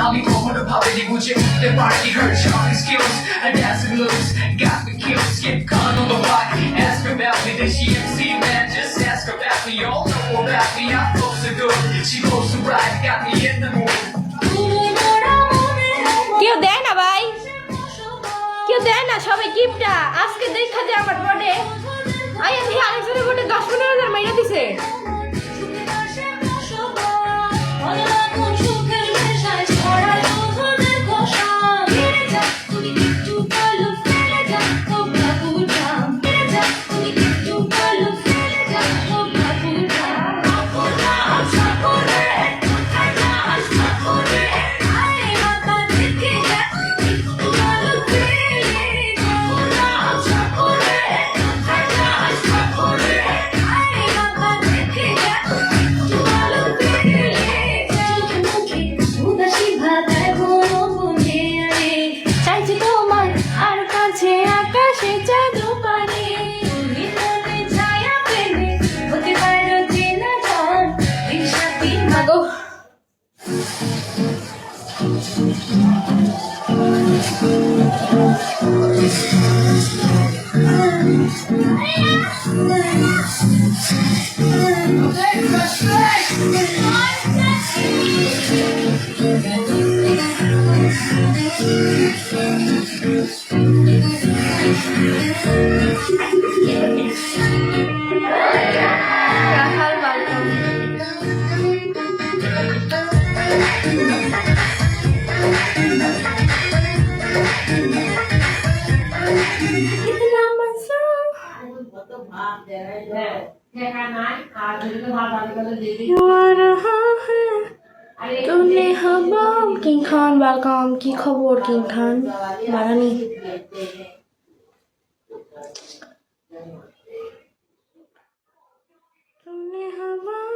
আমি কখনো ভাবিনি বুঝে উঠতে পারি her charming skills and dancing looks got me killed skip con on the block ask her about me then she MC man just ask her about me y'all know about me I flow so good she goes so right got me in the mood কেউ দেয় না ভাই, কেউ দেয় না, সবাই গিফটটা আজকে দেখা যায় আমার বডে আই আমি আরেকজনের বডে 10-15,000 মাইরা দিছে। কিং খান ওয়েলকাম, কি খবর কিং খান মারানি? तुमने हवा